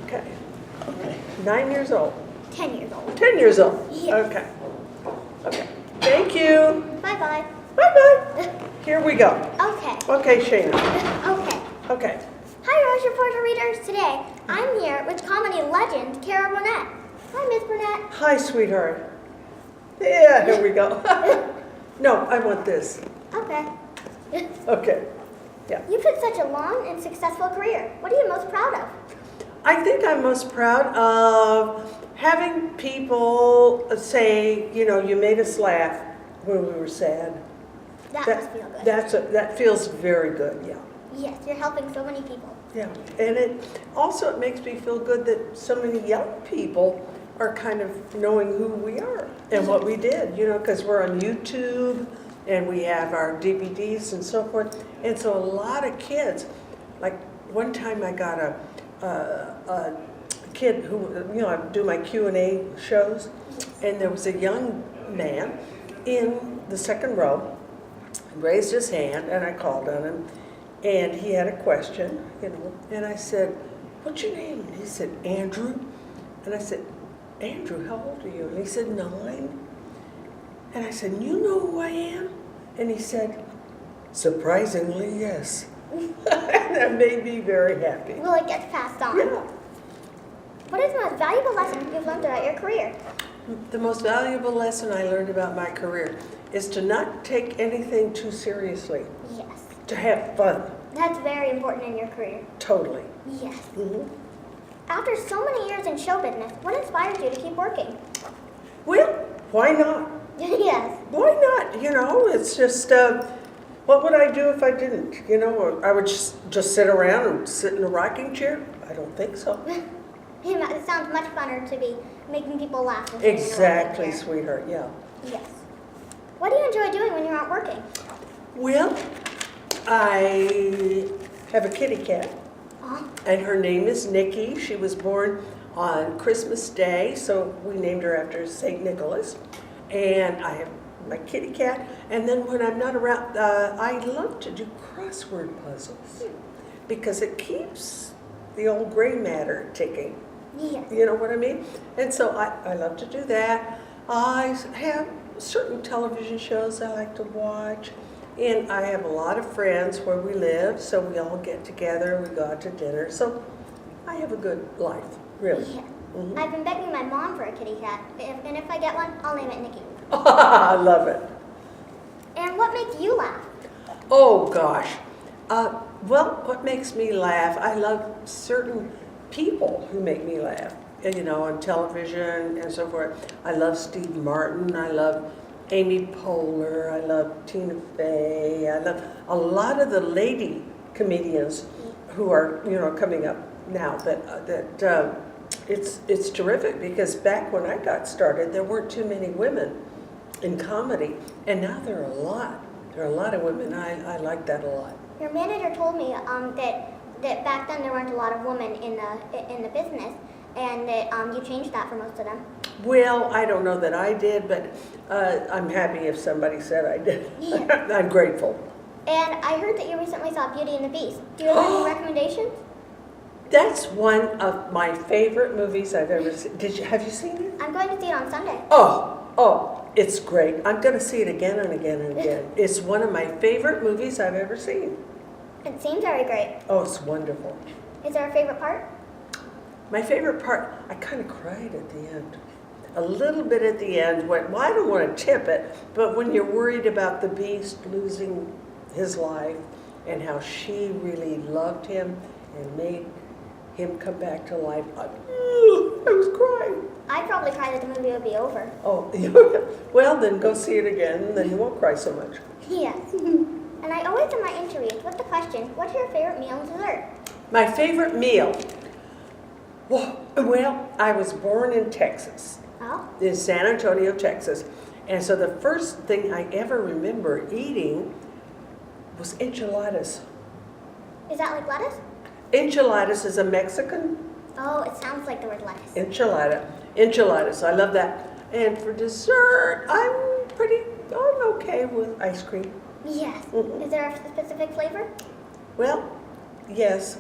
Okay. 9 years old. 10 years old. 10 years old. Yes. Okay. Okay. Thank you. Bye-bye. Bye-bye. Here we go. Okay. Okay, Shayna. Okay. Okay. Hi, Rose Reporter readers. Today, I'm here with comedy legend Kara Burnett. Hi, Miss Burnett. Hi, sweetheart. Yeah, here we go. No, I want this. Okay. Okay. Yeah. You've had such a long and successful career. What are you most proud of? I think I'm most proud of having people say, you know, you made us laugh when we were sad. That must feel good. That feels very good, yeah. Yes, you're helping so many people. Yeah, and it makes me feel good that so many young people are kind of knowing who we are and what we did, you know, because we're on YouTube and we have our DVDs and so forth. And so a lot of kids, like one time I got a kid who, you know, I do my Q&A shows, and there was a young man in the second row, raised his hand, and I called on him, and he had a question, you know, and I said, "What's your name?" And he said, "Andrew." And I said, "Andrew, how old are you?" And he said, 9. And I said, "You know who I am?" And he said, "Surprisingly, yes." That made me very happy. Will it get passed on? Yeah. What is the most valuable lesson you've learned throughout your career? The most valuable lesson I learned about my career is to not take anything too seriously, Yes. to have fun, That's very important in your career. totally. Yes. Mhm. After so many years in show business, what inspired you to keep working? Well, why not? Yes. Why not? You know, it's just, what would I do if I didn't? You know, or I would just sit around and sit in a rocking chair? I don't think so. It sounds much funner to be making people laugh. than sitting in a rocking Exactly, chair. sweetheart, yeah. Yes. What do you enjoy doing when you're not working? Well, I have a kitty cat, Oh, and her name is Nikki. She was born on Christmas Day, so we named her after St. Nicholas. And I have my kitty cat, and then when I'm not around, I love to do crossword puzzles because it keeps the old gray matter ticking. yes. You know what I mean? And so I love to do that. I have certain television shows I like to watch. And I have a lot of friends where we live, so we all get together, we go out to dinner. So I have a good life, really. Yeah. Mhm. I've been begging my mom for a kitty cat, and if I get one, I'll name it Nikki. I love it. And what makes you laugh? Oh, gosh. Well, what makes me laugh, I love certain people who make me laugh, and, you know, on television and so forth. I love Steve Martin. I love Amy Poehler. I love Tina Fey. I love a lot of the lady comedians who are, you know, coming up now. It's terrific because back when I got started, there weren't too many women in comedy, and now there are a lot. There are a lot of women. I like that a lot. Your manager told me that back then there weren't a lot of women in the business, and that you changed that for most of them. Well, I don't know that I did, but I'm happy if somebody said I did. Yeah. I'm grateful. And I heard that you recently saw Beauty and the Beast. Do you have any recommendations? That's one of my favorite movies I've ever seen. Have you seen it? I'm going to see it on Sunday. Oh, it's great. I'm going to see it again and again and again. It's one of my favorite movies I've ever seen. It seems very great. Oh, it's wonderful. Is there a favorite part? My favorite part, I kind of cried at the end. A little bit at the end. Well, I don't want to tip it, but when you're worried about the Beast losing his life and how she really loved him and made him come back to life, I was crying. I'd probably cry that the movie would be over. Oh, well, then go see it again, and then you won't cry so much. Yes. And I always end my interviews with the question, what's your favorite meal and dessert? My favorite meal. Well, I was born in Texas, Oh? in San Antonio, Texas. And so the first thing I ever remember eating was enchiladas. Is that like lettuce? Enchiladas is a Mexican Oh, it sounds like the word lettuce. enchiladas. I love that. And for dessert, I'm okay with ice cream. Yes. Mhm. Is there a specific flavor? Well, yes.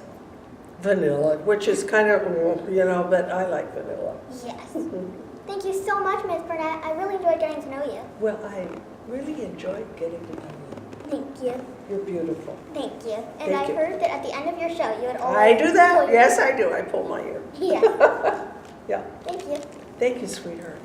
vanilla, which is kind of, you know, but I like vanilla. Yes. Thank you so much, Miss Burnett. I really enjoyed getting to know you. Well, I really enjoyed getting to know you. Thank you. You're beautiful. Thank you. And Thank I you. heard that at the end of your show, you would always I do that. pull your- Yes, I do. I pull my ear. Yes. Yeah. Thank you. Thank you, sweetheart.